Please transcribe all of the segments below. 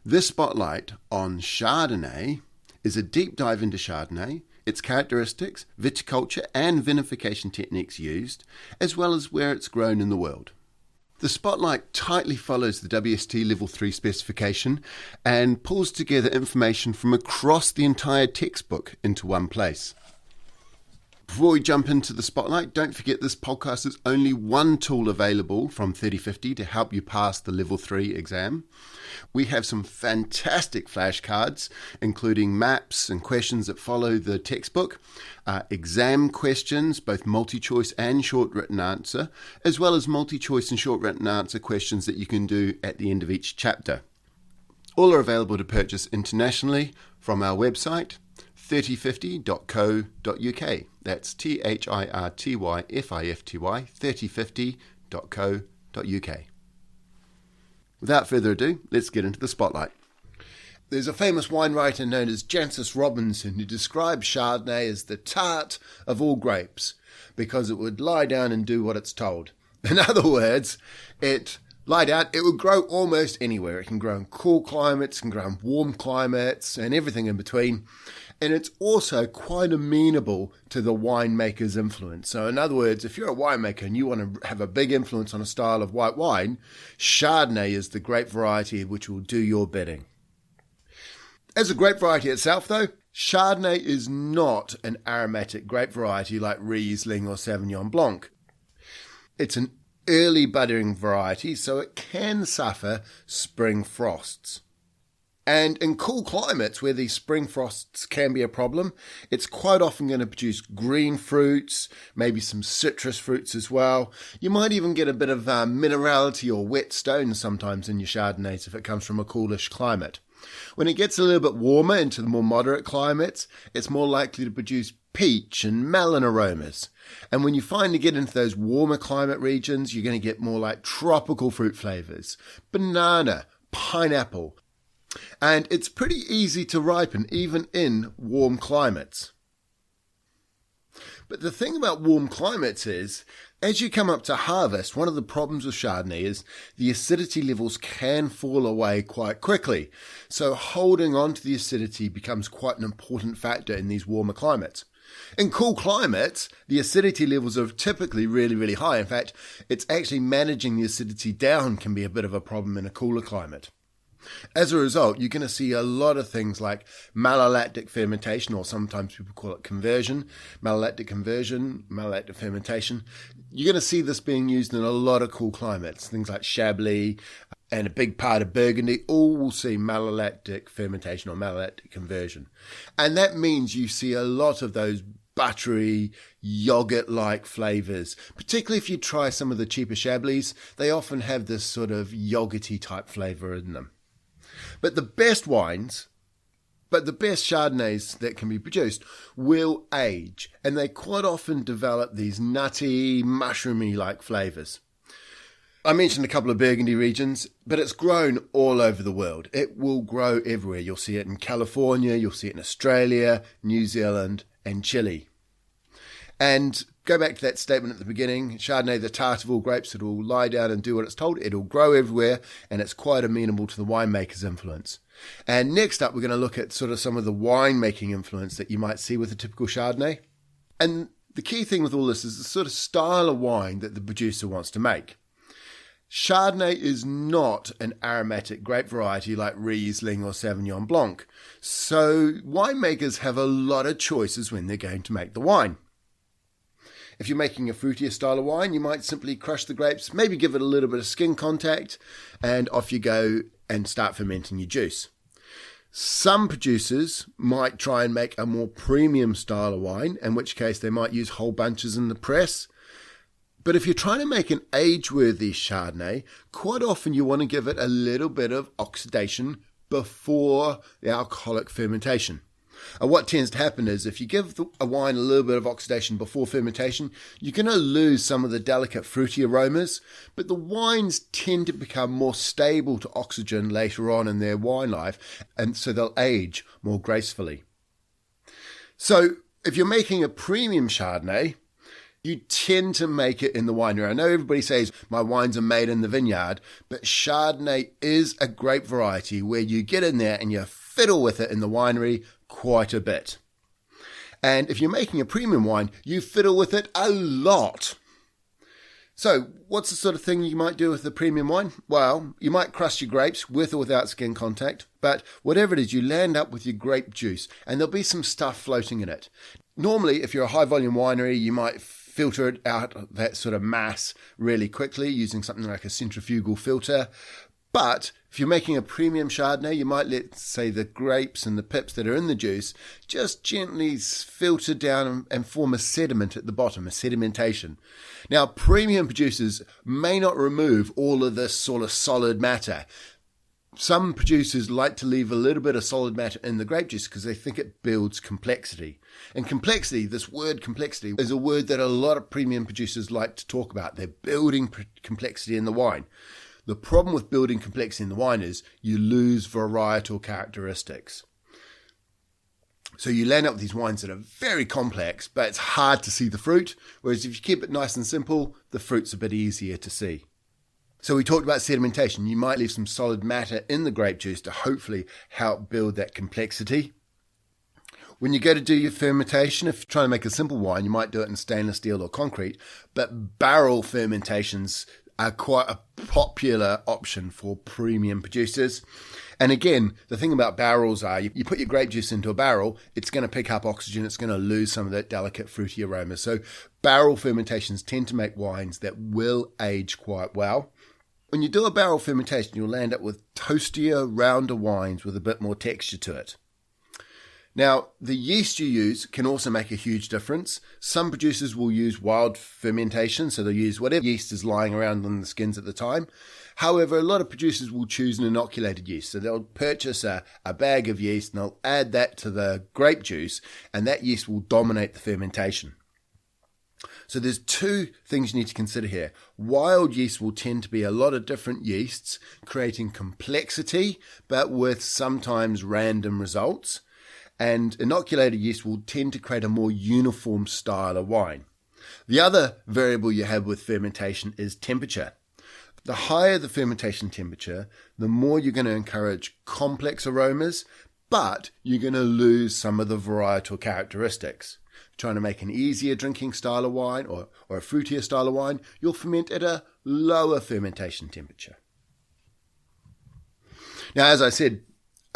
This spotlight on Chardonnay is a deep dive into Chardonnay, its characteristics, viticulture and vinification techniques used, as well as where it's grown in the world. The spotlight tightly follows the WSET Level 3 specification and pulls together information from across the entire textbook into one place. Before we jump into the spotlight, don't forget this podcast is only one tool available from 3050 to help you pass the Level 3 exam. We have some fantastic flashcards, including maps and questions that follow the textbook, exam questions, both multi-choice and short written answer, as well as multi-choice and short written answer questions that you can do at the end of each chapter. All are available to purchase internationally from our website, 3050.co.uk. That's ThirtyFifty, 3050.co.uk. Without further ado, let's get into the spotlight. There's a famous wine writer known as Jancis Robinson who describes Chardonnay as the tart of all grapes because it would lie down and do what it's told. In other words, it would grow almost anywhere. It can grow in cool climates, can grow in warm climates, and everything in between. And it's also quite amenable to the winemaker's influence. So in other words, if you're a winemaker and you want to have a big influence on a style of white wine, Chardonnay is the grape variety which will do your bidding. As a grape variety itself, though, Chardonnay is not an aromatic grape variety like Riesling or Sauvignon Blanc. It's an early budding variety, so it can suffer spring frosts. And in cool climates where these spring frosts can be a problem, it's quite often going to produce green fruits, maybe some citrus fruits as well. You might even get a bit of minerality or wet stones sometimes in your Chardonnays if it comes from a coolish climate. When it gets a little bit warmer into the more moderate climates, it's more likely to produce peach and melon aromas. And when you finally get into those warmer climate regions, you're going to get more like tropical fruit flavours, banana, pineapple. And it's pretty easy to ripen even in warm climates. But the thing about warm climates is, as you come up to harvest, one of the problems with Chardonnay is the acidity levels can fall away quite quickly. So holding on to the acidity becomes quite an important factor in these warmer climates. In cool climates, the acidity levels are typically really, really high. In fact, it's actually managing the acidity down can be a bit of a problem in a cooler climate. As a result, you're going to see a lot of things like malolactic fermentation, or sometimes people call it conversion, malolactic conversion, malolactic fermentation. You're going to see this being used in a lot of cool climates. Things like Chablis and a big part of Burgundy all will see malolactic fermentation or malolactic conversion. And that means you see a lot of those buttery, yogurt-like flavours. Particularly if you try some of the cheaper Chablis, they often have this sort of yogurty type flavour in them. But the best wines, the best Chardonnays that can be produced will age, and they quite often develop these nutty, mushroomy-like flavours. I mentioned a couple of Burgundy regions, but it's grown all over the world. It will grow everywhere. You'll see it in California, you'll see it in Australia, New Zealand, and Chile. And go back to that statement at the beginning, Chardonnay, the tart of all grapes, it will lie down and do what it's told. It'll grow everywhere, and it's quite amenable to the winemaker's influence. And next up, we're going to look at sort of some of the winemaking influence that you might see with a typical Chardonnay. And the key thing with all this is the sort of style of wine that the producer wants to make. Chardonnay is not an aromatic grape variety like Riesling or Sauvignon Blanc. So winemakers have a lot of choices when they're going to make the wine. If you're making a fruitier style of wine, you might simply crush the grapes, maybe give it a little bit of skin contact, and off you go and start fermenting your juice. Some producers might try and make a more premium style of wine, in which case they might use whole bunches in the press. But if you're trying to make an age-worthy Chardonnay, quite often you want to give it a little bit of oxidation before the alcoholic fermentation. What tends to happen is if you give a wine a little bit of oxidation before fermentation, you're going to lose some of the delicate fruity aromas, but the wines tend to become more stable to oxygen later on in their wine life, and so they'll age more gracefully. So if you're making a premium Chardonnay, you tend to make it in the winery. I know everybody says my wines are made in the vineyard, but Chardonnay is a grape variety where you get in there and you fiddle with it in the winery quite a bit. And if you're making a premium wine, you fiddle with it a lot. So what's the sort of thing you might do with the premium wine? Well, you might crush your grapes with or without skin contact, but whatever it is, you land up with your grape juice and there'll be some stuff floating in it. Normally, if you're a high volume winery, you might filter it out, that sort of mass, really quickly using something like a centrifugal filter. But if you're making a premium Chardonnay, you might let, say, the grapes and the pips that are in the juice just gently filter down and form a sediment at the bottom, a sedimentation. Now, premium producers may not remove all of this sort of solid matter. Some producers like to leave a little bit of solid matter in the grape juice because they think it builds complexity. And complexity, this word complexity, is a word that a lot of premium producers like to talk about. They're building complexity in the wine. The problem with building complexity in the wine is you lose varietal characteristics. So you land up with these wines that are very complex, but it's hard to see the fruit. Whereas if you keep it nice and simple, the fruit's a bit easier to see. So we talked about sedimentation. You might leave some solid matter in the grape juice to hopefully help build that complexity. When you go to do your fermentation, if you're trying to make a simple wine, you might do it in stainless steel or concrete, but barrel fermentations are quite a popular option for premium producers. And again, the thing about barrels are you put your grape juice into a barrel, it's going to pick up oxygen, it's going to lose some of that delicate fruity aroma. So barrel fermentations tend to make wines that will age quite well. When you do a barrel fermentation, you'll land up with toastier, rounder wines with a bit more texture to it. Now, the yeast you use can also make a huge difference. Some producers will use wild fermentation, so they'll use whatever yeast is lying around on the skins at the time. However, a lot of producers will choose an inoculated yeast. So they'll purchase a bag of yeast and they'll add that to the grape juice, and that yeast will dominate the fermentation. So there's two things you need to consider here. Wild yeast will tend to be a lot of different yeasts, creating complexity, but with sometimes random results. And inoculated yeast will tend to create a more uniform style of wine. The other variable you have with fermentation is temperature. The higher the fermentation temperature, the more you're going to encourage complex aromas, but you're going to lose some of the varietal characteristics. Trying to make an easier drinking style of wine or a fruitier style of wine, you'll ferment at a lower fermentation temperature. Now, as I said,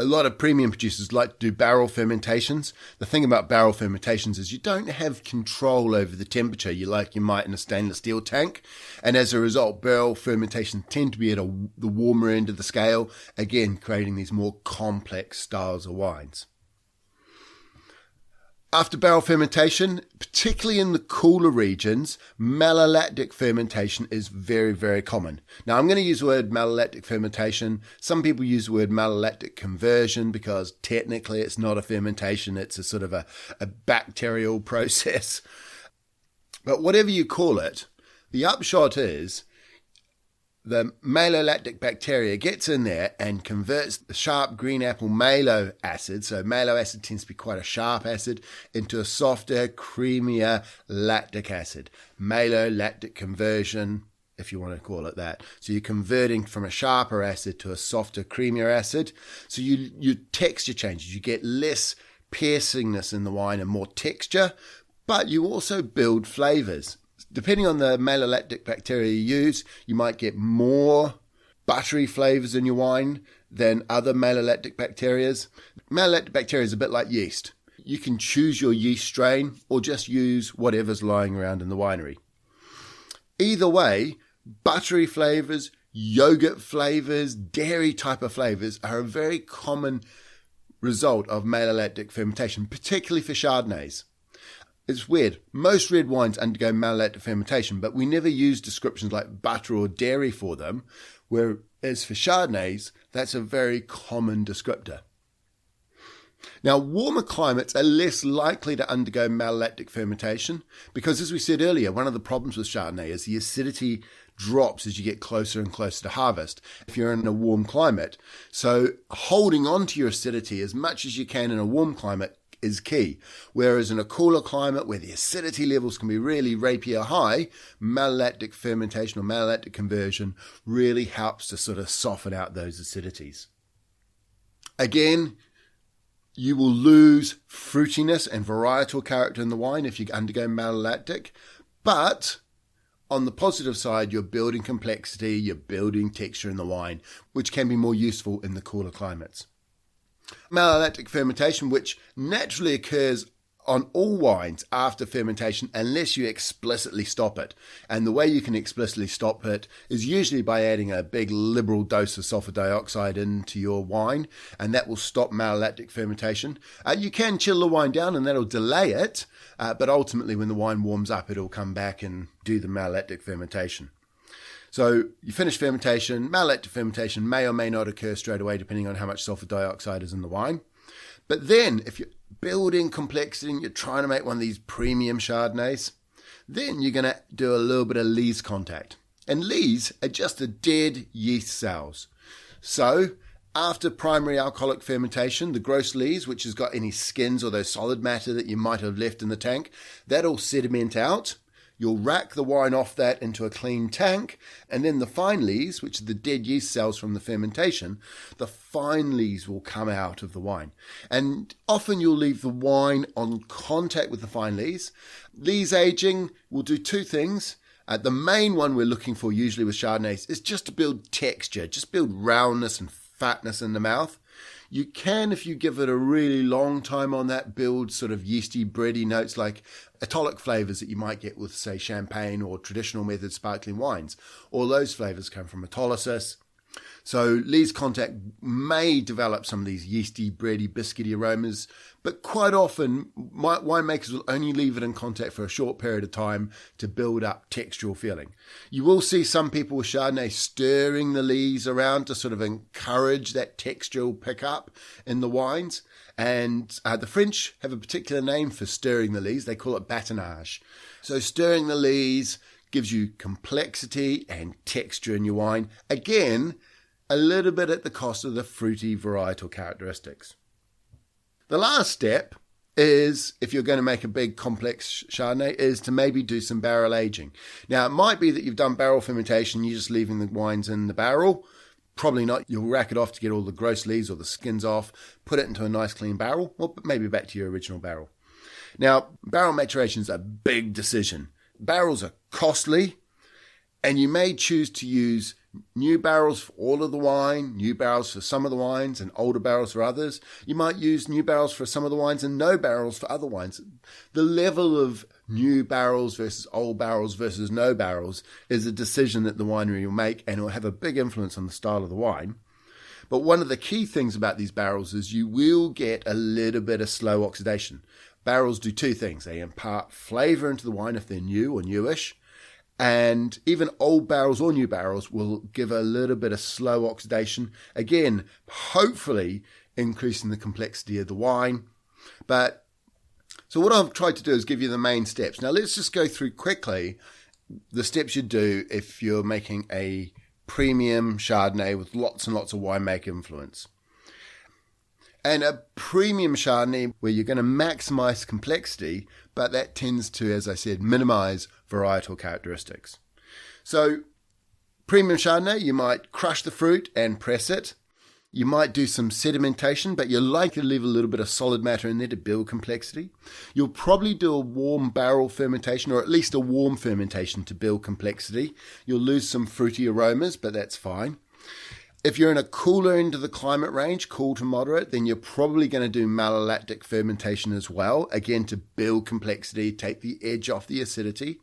a lot of premium producers like to do barrel fermentations. The thing about barrel fermentations is you don't have control over the temperature you might in a stainless steel tank. And as a result, barrel fermentations tend to be at the warmer end of the scale, again, creating these more complex styles of wines. After barrel fermentation, particularly in the cooler regions, malolactic fermentation is very, very common. Now, I'm going to use the word malolactic fermentation. Some people use the word malolactic conversion because technically it's not a fermentation. It's a sort of a bacterial process. But whatever you call it, the upshot is the malolactic bacteria gets in there and converts the sharp green apple malo acid, so malo acid tends to be quite a sharp acid, into a softer, creamier lactic acid. Malolactic conversion, if you want to call it that. So you're converting from a sharper acid to a softer, creamier acid. So your texture changes. You get less piercingness in the wine and more texture, but you also build flavours. Depending on the malolactic bacteria you use, you might get more buttery flavours in your wine than other malolactic bacteria. Malolactic bacteria is a bit like yeast. You can choose your yeast strain or just use whatever's lying around in the winery. Either way, buttery flavours, yogurt flavours, dairy type of flavours are a very common result of malolactic fermentation, particularly for Chardonnays. It's weird. Most red wines undergo malolactic fermentation, but we never use descriptions like butter or dairy for them, whereas for Chardonnays, that's a very common descriptor. Now, warmer climates are less likely to undergo malolactic fermentation because, as we said earlier, one of the problems with Chardonnay is the acidity drops as you get closer and closer to harvest if you're in a warm climate. So holding on to your acidity as much as you can in a warm climate is key. Whereas in a cooler climate where the acidity levels can be really rapier high, malolactic fermentation or malolactic conversion really helps to sort of soften out those acidities. Again, you will lose fruitiness and varietal character in the wine if you undergo malolactic, but on the positive side, you're building complexity, you're building texture in the wine, which can be more useful in the cooler climates. Malolactic fermentation, which naturally occurs on all wines after fermentation unless you explicitly stop it. And the way you can explicitly stop it is usually by adding a big liberal dose of sulfur dioxide into your wine, and that will stop malolactic fermentation. You can chill the wine down and that'll delay it, but ultimately when the wine warms up, it'll come back and do the malolactic fermentation. So you finish fermentation. Malolactic fermentation may or may not occur straight away depending on how much sulfur dioxide is in the wine. But then if you're building complexity and you're trying to make one of these premium Chardonnays, then you're going to do a little bit of lees contact. And lees are just the dead yeast cells. So after primary alcoholic fermentation, the gross lees, which has got any skins or those solid matter that you might have left in the tank, that'll sediment out. You'll rack the wine off that into a clean tank, and then the fine lees, which are the dead yeast cells from the fermentation, the fine lees will come out of the wine. And often you'll leave the wine on contact with the fine lees. Lees aging will do two things. The main one we're looking for usually with Chardonnays is just to build texture, just build roundness and fatness in the mouth. You can, if you give it a really long time on that, build sort of yeasty, bready notes like atolic flavours that you might get with, say, champagne or traditional method sparkling wines. All those flavours come from autolysis. So lees contact may develop some of these yeasty, bready, biscuity aromas, but quite often winemakers will only leave it in contact for a short period of time to build up textural feeling. You will see some people with Chardonnay stirring the lees around to sort of encourage that textural pickup in the wines. And the French have a particular name for stirring the lees. They call it batonnage. So stirring the lees gives you complexity and texture in your wine. Again, a little bit at the cost of the fruity varietal characteristics. The last step is, if you're going to make a big complex Chardonnay, is to maybe do some barrel aging. Now, it might be that you've done barrel fermentation, you're just leaving the wines in the barrel. Probably not. You'll rack it off to get all the gross lees or the skins off, put it into a nice clean barrel, or maybe back to your original barrel. Now, barrel maturation is a big decision. Barrels are costly, and you may choose to use new barrels for all of the wine, new barrels for some of the wines, and older barrels for others. You might use new barrels for some of the wines and no barrels for other wines. The level of new barrels versus old barrels versus no barrels is a decision that the winery will make, and it will have a big influence on the style of the wine. But one of the key things about these barrels is you will get a little bit of slow oxidation. Barrels do two things. They impart flavour into the wine if they're new or newish, and even old barrels or new barrels will give a little bit of slow oxidation. Again, hopefully increasing the complexity of the wine. So what I've tried to do is give you the main steps. Now let's just go through quickly the steps you do if you're making a premium Chardonnay with lots and lots of winemaker influence. And a premium Chardonnay where you're going to maximize complexity, but that tends to, as I said, minimize varietal characteristics. So premium Chardonnay, you might crush the fruit and press it. You might do some sedimentation, but you're likely to leave a little bit of solid matter in there to build complexity. You'll probably do a warm barrel fermentation, or at least a warm fermentation to build complexity. You'll lose some fruity aromas, but that's fine. If you're in a cooler end of the climate range, cool to moderate, then you're probably going to do malolactic fermentation as well, again to build complexity, take the edge off the acidity.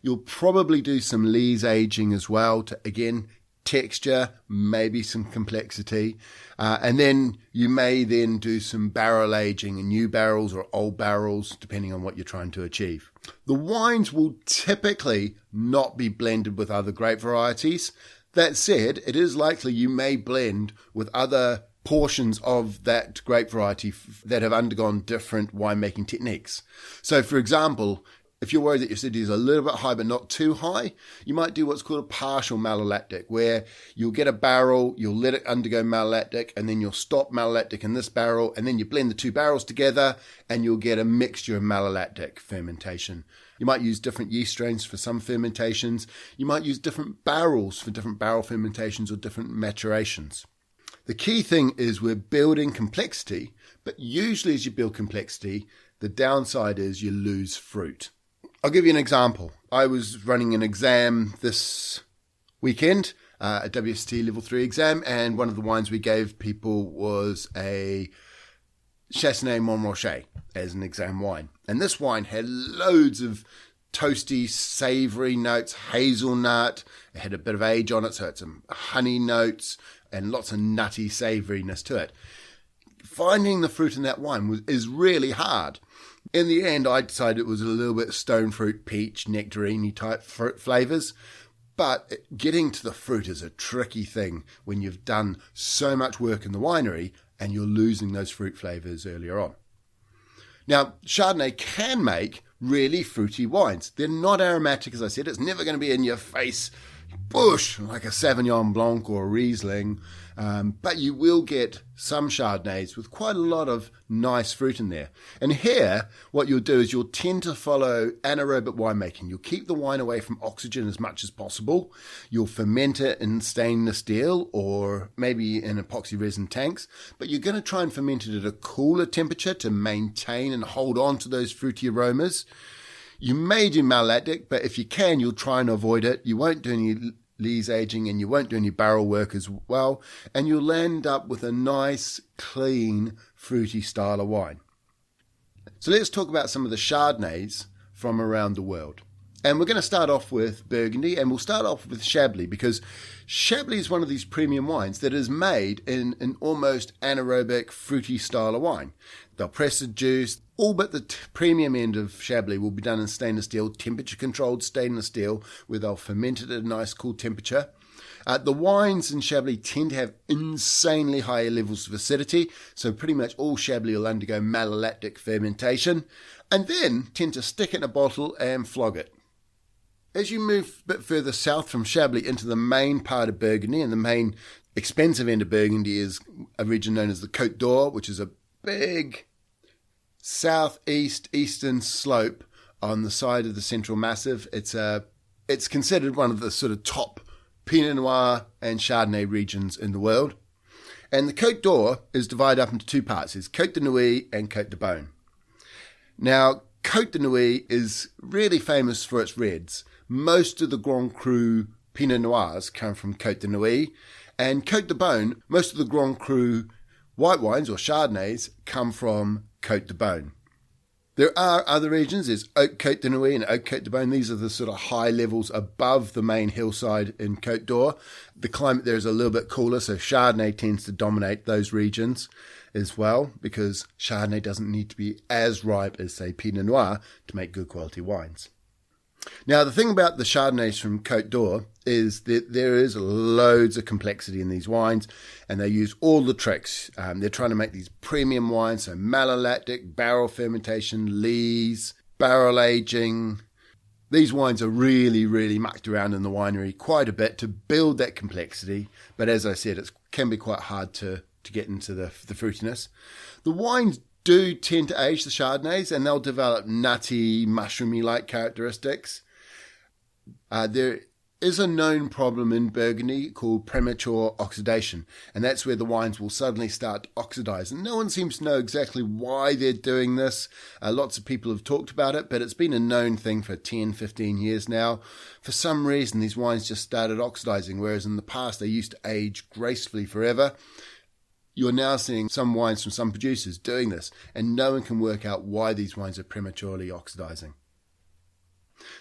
You'll probably do some lees aging as well to, again, texture, maybe some complexity. And then you may then do some barrel aging in new barrels or old barrels, depending on what you're trying to achieve. The wines will typically not be blended with other grape varieties. That said, it is likely you may blend with other portions of that grape variety that have undergone different winemaking techniques. So, for example, If you're worried that your acidity is a little bit high but not too high, you might do what's called a partial malolactic, where you'll get a barrel, you'll let it undergo malolactic, and then you'll stop malolactic in this barrel, and then you blend the two barrels together, and you'll get a mixture of malolactic fermentation. You might use different yeast strains for some fermentations. You might use different barrels for different barrel fermentations or different maturations. The key thing is we're building complexity, but usually as you build complexity, the downside is you lose fruit. I'll give you an example. I was running an exam this weekend, a WSET Level 3 exam, and one of the wines we gave people was a Chardonnay Montrachet as an exam wine. And this wine had loads of toasty, savoury notes, hazelnut. It had a bit of age on it, so it's some honey notes and lots of nutty savouriness to it. Finding the fruit in that wine is really hard. In the end, I decided it was a little bit stone fruit, peach, nectarine type fruit flavours. But getting to the fruit is a tricky thing when you've done so much work in the winery and you're losing those fruit flavours earlier on. Now, Chardonnay can make really fruity wines. They're not aromatic, as I said. It's never going to be in your face, bush, like a Sauvignon Blanc or a Riesling. But you will get some Chardonnays with quite a lot of nice fruit in there. And here, what you'll do is you'll tend to follow anaerobic winemaking. You'll keep the wine away from oxygen as much as possible. You'll ferment it in stainless steel or maybe in epoxy resin tanks. But you're going to try and ferment it at a cooler temperature to maintain and hold on to those fruity aromas. You may do malolactic, but if you can, you'll try and avoid it. You won't do any lees aging and you won't do any barrel work as well, and you'll end up with a nice, clean, fruity style of wine. So let's talk about some of the Chardonnays from around the world. And we're going to start off with Burgundy, and we'll start off with Chablis, because Chablis is one of these premium wines that is made in an almost anaerobic, fruity style of wine. They'll press the juice. All but the premium end of Chablis will be done in stainless steel, temperature-controlled stainless steel, where they'll ferment it at a nice cool temperature. The wines in Chablis tend to have insanely high levels of acidity, so pretty much all Chablis will undergo malolactic fermentation, and then tend to stick it in a bottle and flog it. As you move a bit further south from Chablis into the main part of Burgundy, and the main expensive end of Burgundy is a region known as the Côte d'Or, which is a big eastern slope on the side of the Central Massif. It's considered one of the sort of top Pinot Noir and Chardonnay regions in the world. And the Côte d'Or is divided up into two parts. There's Côte de Nuits and Côte de Beaune. Now, Côte de Nuits is really famous for its reds. Most of the Grand Cru Pinot Noirs come from Côte de Nuits, and Côte de Beaune, most of the Grand Cru white wines or Chardonnays come from Côte de Beaune. There are other regions. There's Haute Côte de Nuits and Haute Côte de Beaune. These are the sort of high levels above the main hillside in Côte d'Or. The climate there is a little bit cooler, so Chardonnay tends to dominate those regions as well, because Chardonnay doesn't need to be as ripe as, say, Pinot Noir to make good quality wines. Now, the thing about the Chardonnays from Côte d'Or is that there is loads of complexity in these wines, and they use all the tricks. They're trying to make these premium wines, so malolactic, barrel fermentation, lees, barrel aging. These wines are really, really mucked around in the winery quite a bit to build that complexity, but as I said, it can be quite hard to get into the fruitiness. The wines do tend to age, the Chardonnays, and they'll develop nutty, mushroomy-like characteristics. There is a known problem in Burgundy called premature oxidation, and that's where the wines will suddenly start to oxidize. And no one seems to know exactly why they're doing this. Lots of people have talked about it, but it's been a known thing for 10, 15 years now. For some reason, these wines just started oxidizing, whereas in the past they used to age gracefully forever. You're now seeing some wines from some producers doing this, and no one can work out why these wines are prematurely oxidizing.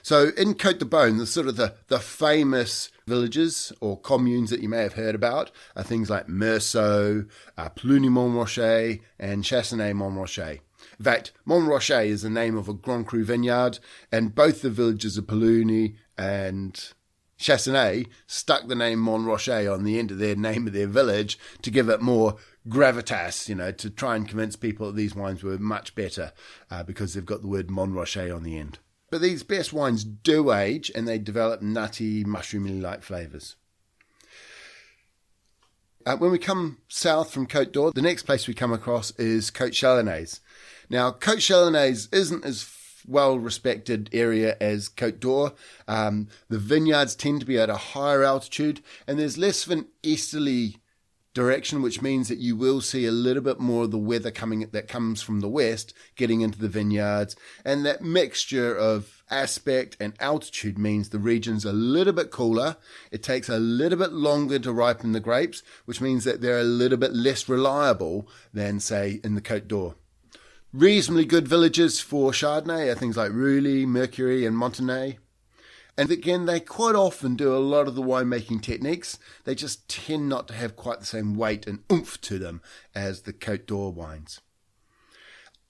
So in Côte de Beaune, the sort of the famous villages or communes that you may have heard about are things like Meursault, Cluny-Montrachet, and Chassenay-Montrachet. In fact, Montrachet is the name of a Grand Cru vineyard, and both the villages of Cluny and Chassenay stuck the name Montrachet on the end of their name of their village to give it more gravitas, to try and convince people that these wines were much better because they've got the word Montrachet on the end. But these best wines do age and they develop nutty, mushroomy-like flavours. When we come south from Côte d'Or, the next place we come across is Côte Chalonnaise. Now, Côte Chalonnaise isn't as well-respected area as Côte d'Or. The vineyards tend to be at a higher altitude and there's less of an easterly direction, which means that you will see a little bit more of the weather that comes from the west getting into the vineyards, and that mixture of aspect and altitude means the region's a little bit cooler. It takes a little bit longer to ripen the grapes, which means that they're a little bit less reliable than, say, in the Côte d'Or. Reasonably good villages for Chardonnay are things like Rouly, Mercury and Montenay. And again, they quite often do a lot of the winemaking techniques. They just tend not to have quite the same weight and oomph to them as the Côte d'Or wines.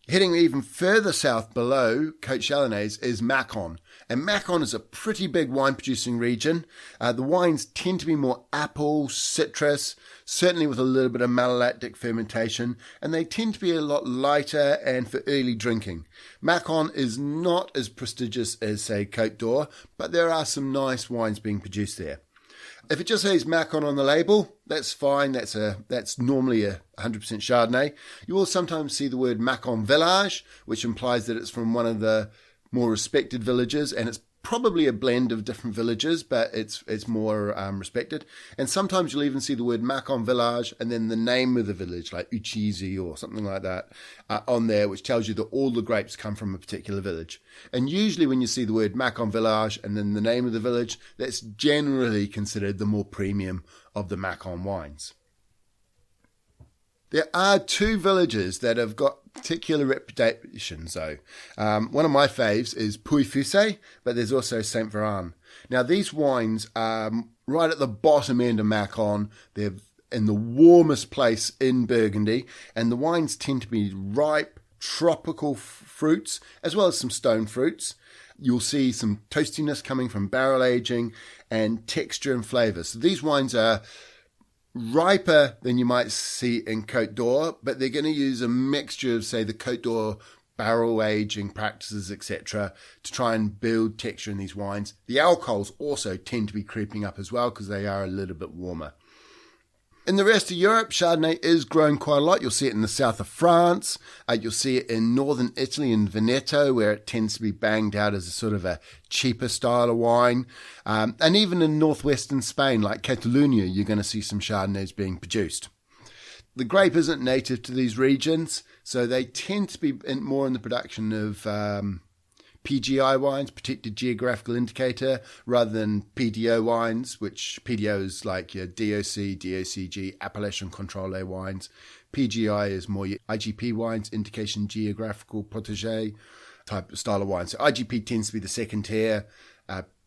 Heading even further south below Côte Chalonnaise is Mâcon. And Mâcon is a pretty big wine producing region. The wines tend to be more apple, citrus, certainly with a little bit of malolactic fermentation, and they tend to be a lot lighter and for early drinking. Mâcon is not as prestigious as, say, Côte d'Or, but there are some nice wines being produced there. If it just says Mâcon on the label, that's fine. That's normally a 100% Chardonnay. You will sometimes see the word Mâcon Village, which implies that it's from one of the more respected villages, and it's probably a blend of different villages, but it's more respected. And sometimes you'll even see the word Mâcon Village and then the name of the village, like Uccisi or something like that, on there, which tells you that all the grapes come from a particular village. And usually when you see the word Mâcon Village and then the name of the village, that's generally considered the more premium of the Mâcon wines. There are two villages that have got particular reputations, though. One of my faves is Puy-Fusset, but there's also Saint Véran. Now, these wines are right at the bottom end of Mâcon. They're in the warmest place in Burgundy, and the wines tend to be ripe, tropical fruits, as well as some stone fruits. You'll see some toastiness coming from barrel aging and texture and flavour. So these wines are riper than you might see in Côte d'Or, but they're going to use a mixture of, say, the Côte d'Or barrel aging practices, etc., to try and build texture in these wines. The alcohols also tend to be creeping up as well because they are a little bit warmer. In the rest of Europe, Chardonnay is growing quite a lot. You'll see it in the south of France. You'll see it in northern Italy in Veneto, where it tends to be banged out as a sort of a cheaper style of wine. And even in northwestern Spain, like Catalonia, you're going to see some Chardonnays being produced. The grape isn't native to these regions, so they tend to be more in the production of PGI wines, protected geographical indicator, rather than PDO wines, which PDO is like your DOC, DOCG, appellation contrôlé wines. PGI is more your IGP wines, indication geographical protégé type of style of wine. So IGP tends to be the second tier.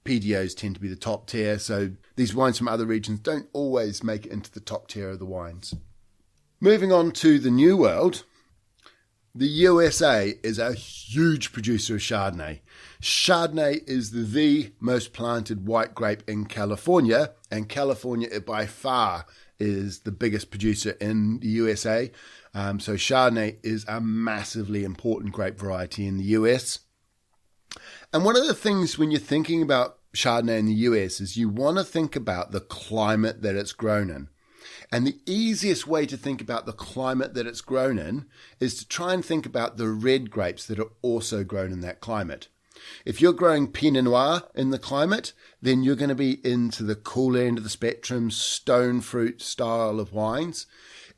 PDOs tend to be the top tier. So these wines from other regions don't always make it into the top tier of the wines. Moving on to the New World. The USA is a huge producer of Chardonnay. Chardonnay is the most planted white grape in California, and California by far is the biggest producer in the USA. So Chardonnay is a massively important grape variety in the US. And one of the things when you're thinking about Chardonnay in the US is you want to think about the climate that it's grown in. And the easiest way to think about the climate that it's grown in is to try and think about the red grapes that are also grown in that climate. If you're growing Pinot Noir in the climate, then you're going to be into the cool end of the spectrum, stone fruit style of wines.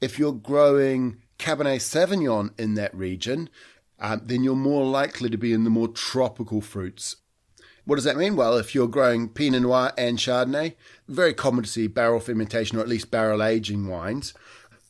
If you're growing Cabernet Sauvignon in that region, then you're more likely to be in the more tropical fruits. What does that mean? Well, if you're growing Pinot Noir and Chardonnay, very common to see barrel fermentation or at least barrel aging wines.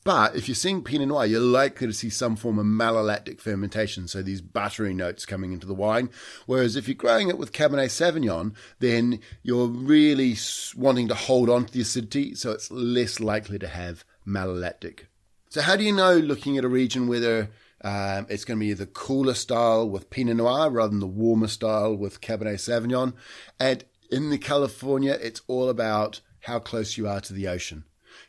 But if you're seeing Pinot Noir, you're likely to see some form of malolactic fermentation, so these buttery notes coming into the wine. Whereas if you're growing it with Cabernet Sauvignon, then you're really wanting to hold on to the acidity, so it's less likely to have malolactic. So how do you know, looking at a region, whether it's going to be the cooler style with Pinot Noir rather than the warmer style with Cabernet Sauvignon? And in the California, it's all about how close you are to the ocean.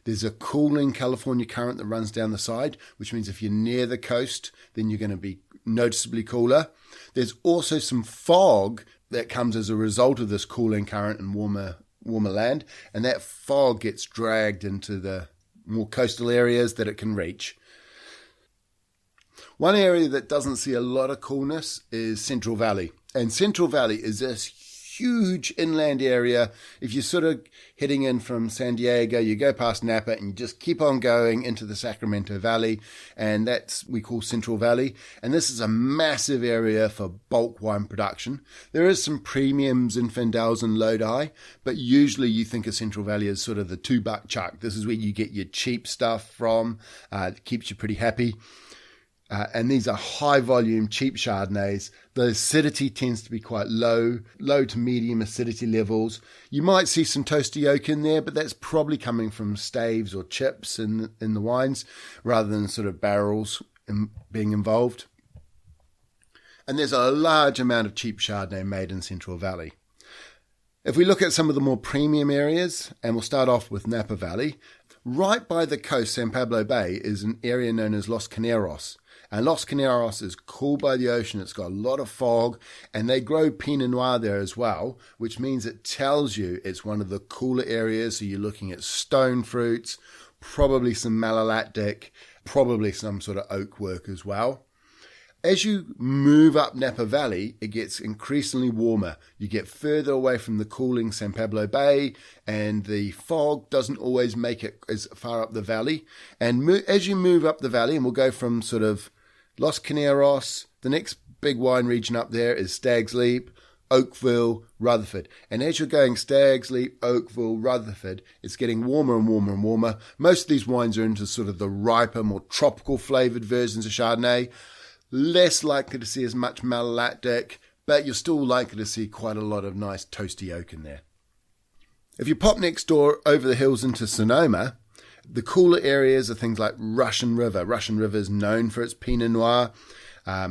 There's a cooling California current that runs down the side, which means if you're near the coast, then you're going to be noticeably cooler. There's also some fog that comes as a result of this cooling current and warmer land, and that fog gets dragged into the more coastal areas that it can reach. One area that doesn't see a lot of coolness is Central Valley. And Central Valley is this huge inland area. If you're sort of heading in from San Diego, you go past Napa and you just keep on going into the Sacramento Valley, and that's we call Central Valley. And this is a massive area for bulk wine production. There is some premiums in Fendels and Lodi, but usually you think of Central Valley as sort of the $2 chuck. This is where you get your cheap stuff from. It keeps you pretty happy. And these are high volume, cheap Chardonnays. The acidity tends to be quite low to medium acidity levels. You might see some toasty oak in there, but that's probably coming from staves or chips in the wines rather than sort of barrels being involved. And there's a large amount of cheap Chardonnay made in Central Valley. If we look at some of the more premium areas, and we'll start off with Napa Valley, right by the coast, San Pablo Bay, is an area known as Los Caneros. And Los Caneros is cool by the ocean. It's got a lot of fog, and they grow Pinot Noir there as well, which means it tells you it's one of the cooler areas. So you're looking at stone fruits, probably some malolactic, probably some sort of oak work as well. As you move up Napa Valley, it gets increasingly warmer. You get further away from the cooling San Pablo Bay, and the fog doesn't always make it as far up the valley. And as you move up the valley, and we'll go from sort of Los Caneros, the next big wine region up there is Stag's Leap, Oakville, Rutherford. And as you're going Stag's Leap, Oakville, Rutherford, it's getting warmer and warmer and warmer. Most of these wines are into sort of the riper, more tropical flavoured versions of Chardonnay. Less likely to see as much malolactic, but you're still likely to see quite a lot of nice toasty oak in there. If you pop next door over the hills into Sonoma, the cooler areas are things like Russian River. Russian River is known for its Pinot Noir.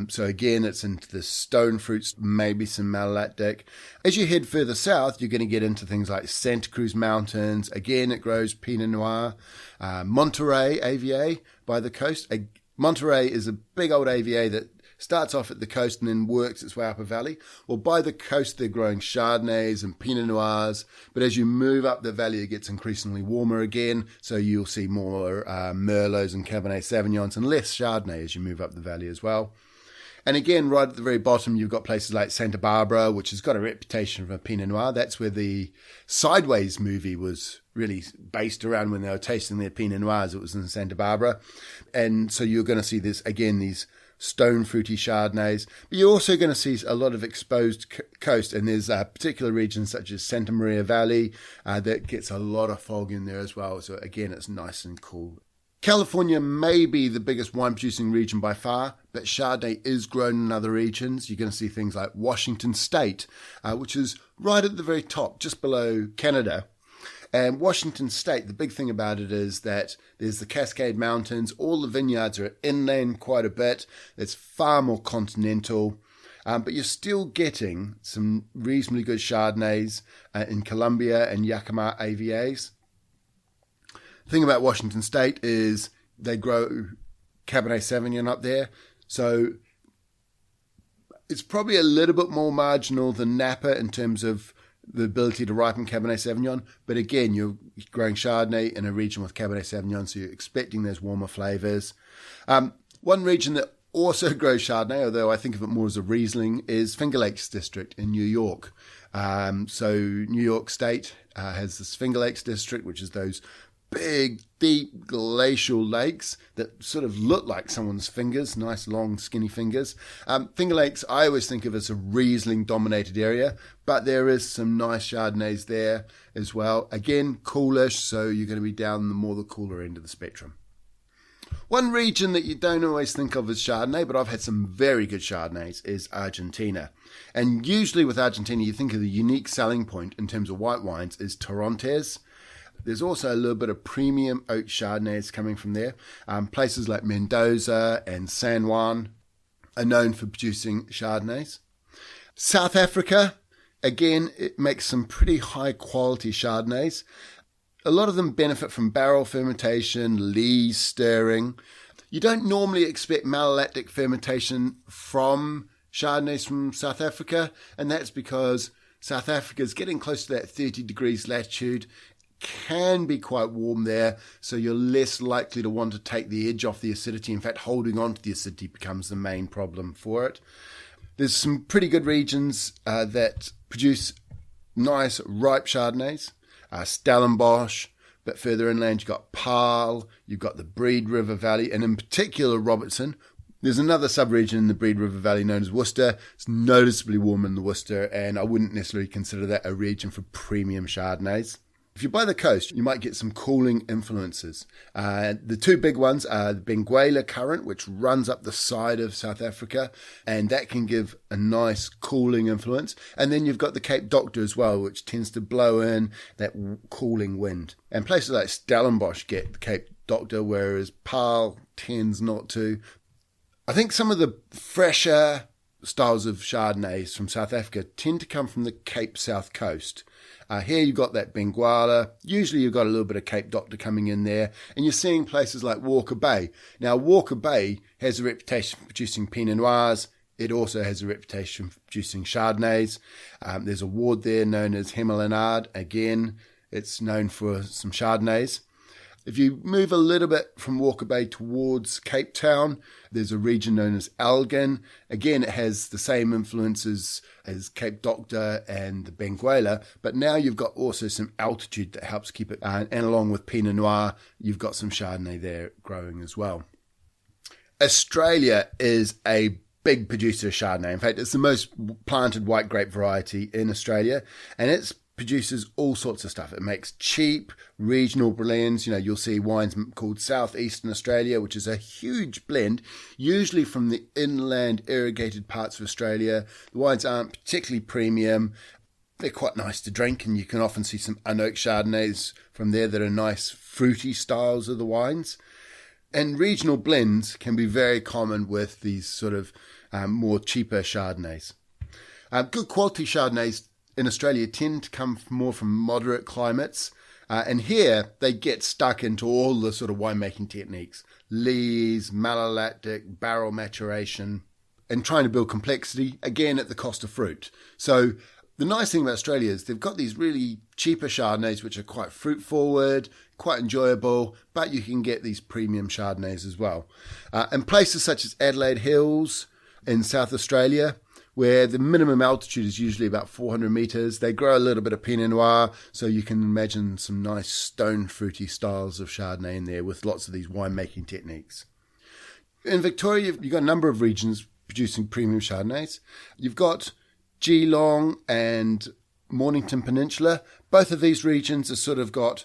So again, it's into the stone fruits, maybe some malolactic. As you head further south, you're going to get into things like Santa Cruz Mountains. Again, it grows Pinot Noir. Monterey AVA by the coast. Monterey is a big old AVA that starts off at the coast and then works its way up a valley. Well, by the coast, they're growing Chardonnays and Pinot Noirs. But as you move up the valley, it gets increasingly warmer again. So you'll see more Merlots and Cabernet Sauvignons and less Chardonnay as you move up the valley as well. And again, right at the very bottom, you've got places like Santa Barbara, which has got a reputation for Pinot Noir. That's where the Sideways movie was really based around when they were tasting their Pinot Noirs. It was in Santa Barbara. And so you're going to see this, again, these stone fruity Chardonnays. But you're also going to see a lot of exposed coast. And there's particular regions such as Santa Maria Valley that gets a lot of fog in there as well. So again, it's nice and cool. California may be the biggest wine producing region by far, but Chardonnay is grown in other regions. You're going to see things like Washington State, which is right at the very top, just below Canada. And Washington State, the big thing about it is that there's the Cascade Mountains. All the vineyards are inland quite a bit. It's far more continental. But you're still getting some reasonably good Chardonnays in Columbia and Yakima AVAs. The thing about Washington State is they grow Cabernet Sauvignon up there. So it's probably a little bit more marginal than Napa in terms of the ability to ripen Cabernet Sauvignon. But again, you're growing Chardonnay in a region with Cabernet Sauvignon, so you're expecting those warmer flavours. One region that also grows Chardonnay, although I think of it more as a Riesling, is Finger Lakes District in New York. So New York State has this Finger Lakes District, which is those big, deep glacial lakes that sort of look like someone's fingers, nice, long, skinny fingers. Finger Lakes, I always think of as a Riesling-dominated area, but there is some nice Chardonnays there as well. Again, coolish, so you're going to be down the cooler end of the spectrum. One region that you don't always think of as Chardonnay, but I've had some very good Chardonnays, is Argentina. And usually with Argentina, you think of the unique selling point in terms of white wines is Torrontés. There's also a little bit of premium oak Chardonnays coming from there. Places like Mendoza and San Juan are known for producing Chardonnays. South Africa, again, it makes some pretty high quality Chardonnays. A lot of them benefit from barrel fermentation, lees, stirring. You don't normally expect malolactic fermentation from Chardonnays from South Africa, and that's because South Africa is getting close to that 30 degrees latitude, can be quite warm there, so you're less likely to want to take the edge off the acidity. In fact, holding on to the acidity becomes the main problem for it. There's some pretty good regions that produce nice ripe Chardonnays. Stellenbosch, but further inland you've got Paarl, you've got the Breed River Valley, and in particular Robertson. There's another sub-region in the Breed River Valley known as Worcester. It's noticeably warmer in the Worcester, and I wouldn't necessarily consider that a region for premium Chardonnays. If you're by the coast, you might get some cooling influences. The two big ones are the Benguela Current, which runs up the side of South Africa, and that can give a nice cooling influence. And then you've got the Cape Doctor as well, which tends to blow in that cooling wind. And places like Stellenbosch get the Cape Doctor, whereas Paarl tends not to. I think some of the fresher styles of Chardonnays from South Africa tend to come from the Cape South Coast. Here you've got that Benguela. Usually you've got a little bit of Cape Doctor coming in there. And you're seeing places like Walker Bay. Now, Walker Bay has a reputation for producing Pinot Noirs. It also has a reputation for producing Chardonnays. There's a ward there known as Hemelinard. Again, it's known for some Chardonnays. If you move a little bit from Walker Bay towards Cape Town, there's a region known as Elgin. Again, it has the same influences as Cape Doctor and the Benguela, but now you've got also some altitude that helps keep it, and along with Pinot Noir, you've got some Chardonnay there growing as well. Australia is a big producer of Chardonnay. In fact, it's the most planted white grape variety in Australia, and it's produces all sorts of stuff. It makes cheap regional blends. You'll see wines called Southeastern Australia, which is a huge blend, usually from the inland irrigated parts of Australia. The wines aren't particularly premium. They're quite nice to drink, and you can often see some unoaked Chardonnays from there that are nice fruity styles of the wines. And regional blends can be very common with these sort of more cheaper Chardonnays. Good quality Chardonnays in Australia tend to come more from moderate climates, and here they get stuck into all the sort of winemaking techniques, lees, malolactic, barrel maturation, and trying to build complexity, again at the cost of fruit. So the nice thing about Australia is they've got these really cheaper Chardonnays which are quite fruit forward, quite enjoyable, but you can get these premium Chardonnays as well. And places such as Adelaide Hills in South Australia, where the minimum altitude is usually about 400 metres. They grow a little bit of Pinot Noir, so you can imagine some nice stone fruity styles of Chardonnay in there with lots of these winemaking techniques. In Victoria, you've got a number of regions producing premium Chardonnays. You've got Geelong and Mornington Peninsula. Both of these regions have sort of got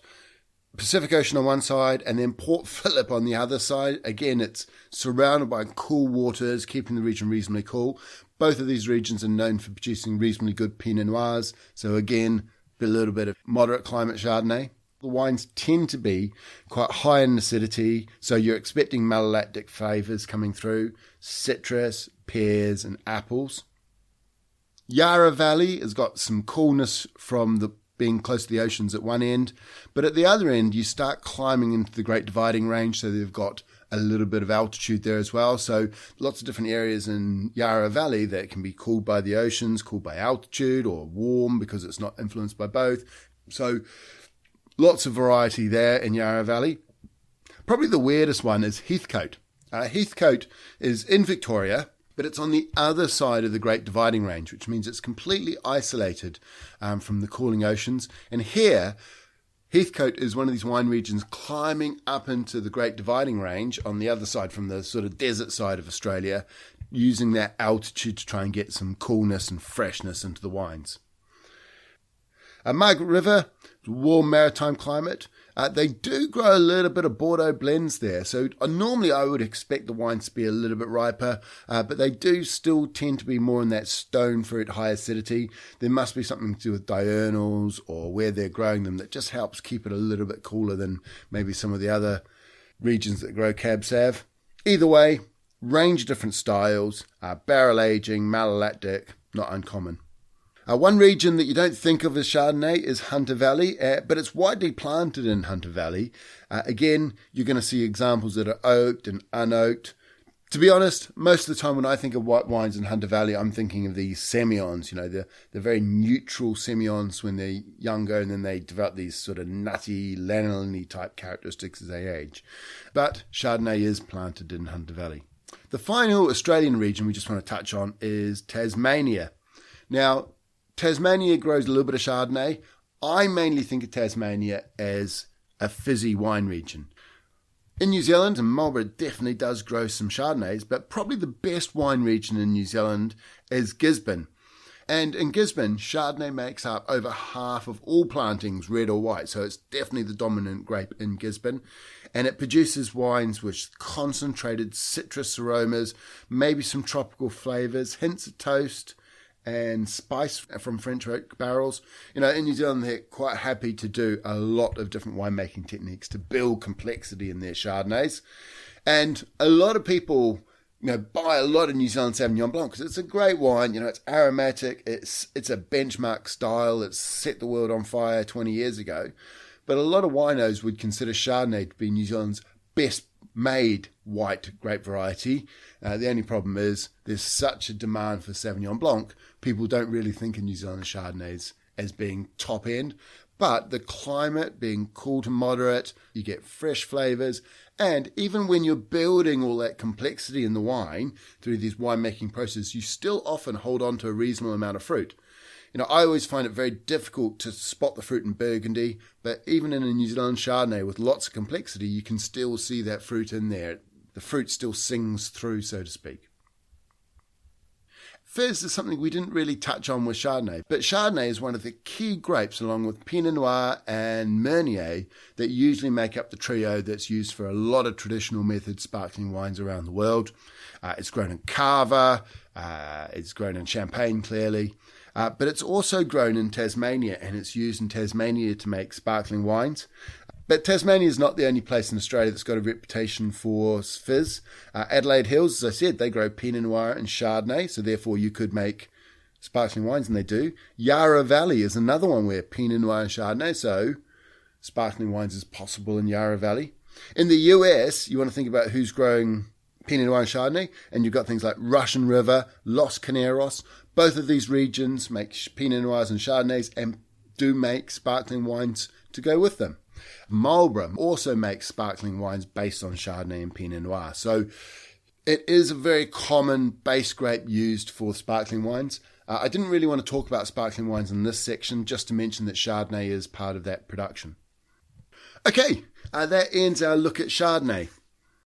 Pacific Ocean on one side and then Port Phillip on the other side. Again, it's surrounded by cool waters, keeping the region reasonably cool. Both of these regions are known for producing reasonably good Pinot Noirs. So again, a little bit of moderate climate Chardonnay. The wines tend to be quite high in acidity, so you're expecting malolactic flavours coming through, citrus, pears and apples. Yarra Valley has got some coolness from being close to the oceans at one end, but at the other end you start climbing into the Great Dividing Range, so they've got a little bit of altitude there as well. So lots of different areas in Yarra Valley that can be cooled by the oceans, cooled by altitude, or warm because it's not influenced by both. So lots of variety there in Yarra Valley. Probably the weirdest one is Heathcote. Heathcote is in Victoria, but it's on the other side of the Great Dividing Range, which means it's completely isolated from the cooling oceans. And here, Heathcote is one of these wine regions climbing up into the Great Dividing Range on the other side from the sort of desert side of Australia, using that altitude to try and get some coolness and freshness into the wines. Margaret River, warm maritime climate. They do grow a little bit of Bordeaux blends there. So normally I would expect the wines to be a little bit riper, but they do still tend to be more in that stone fruit, high acidity. There must be something to do with diurnals or where they're growing them that just helps keep it a little bit cooler than maybe some of the other regions that grow Cab Sav. Either way, range of different styles, barrel aging, malolactic, not uncommon. One region that you don't think of as Chardonnay is Hunter Valley, but it's widely planted in Hunter Valley. Again, you're going to see examples that are oaked and unoaked. To be honest, most of the time when I think of white wines in Hunter Valley, I'm thinking of these Semillons, the very neutral Semillons when they're younger, and then they develop these sort of nutty, lanolin type characteristics as they age. But Chardonnay is planted in Hunter Valley. The final Australian region we just want to touch on is Tasmania. Now, Tasmania grows a little bit of Chardonnay. I mainly think of Tasmania as a fizzy wine region. In New Zealand, and Marlborough definitely does grow some Chardonnays, but probably the best wine region in New Zealand is Gisborne. And in Gisborne, Chardonnay makes up over half of all plantings, red or white, so it's definitely the dominant grape in Gisborne. And it produces wines with concentrated citrus aromas, maybe some tropical flavours, hints of toast, and spice from French oak barrels. In New Zealand, they're quite happy to do a lot of different winemaking techniques to build complexity in their Chardonnays. And a lot of people, buy a lot of New Zealand Sauvignon Blanc because it's a great wine. It's aromatic. It's a benchmark style. It's set the world on fire 20 years ago. But a lot of winos would consider Chardonnay to be New Zealand's best made white grape variety. The only problem is there's such a demand for Sauvignon Blanc, people don't really think of New Zealand Chardonnays as being top end. But the climate being cool to moderate, you get fresh flavours, and even when you're building all that complexity in the wine through these winemaking processes, you still often hold on to a reasonable amount of fruit. I always find it very difficult to spot the fruit in Burgundy, but even in a New Zealand Chardonnay with lots of complexity, you can still see that fruit in there. The fruit still sings through, so to speak. Fizz is something we didn't really touch on with Chardonnay, but Chardonnay is one of the key grapes, along with Pinot Noir and Meunier, that usually make up the trio that's used for a lot of traditional method sparkling wines around the world. It's grown in Cava, it's grown in Champagne, clearly. But it's also grown in Tasmania, and it's used in Tasmania to make sparkling wines. But Tasmania is not the only place in Australia that's got a reputation for fizz. Adelaide Hills, as I said, they grow Pinot Noir and Chardonnay, so therefore you could make sparkling wines, and they do. Yarra Valley is another one where Pinot Noir and Chardonnay, so sparkling wines is possible in Yarra Valley. In the US, you want to think about who's growing Pinot Noir and Chardonnay, and you've got things like Russian River, Los Caneros. Both of these regions make Pinot Noirs and Chardonnays and do make sparkling wines to go with them. Marlborough also makes sparkling wines based on Chardonnay and Pinot Noir. So it is a very common base grape used for sparkling wines. I didn't really want to talk about sparkling wines in this section, just to mention that Chardonnay is part of that production. Okay, that ends our look at Chardonnay.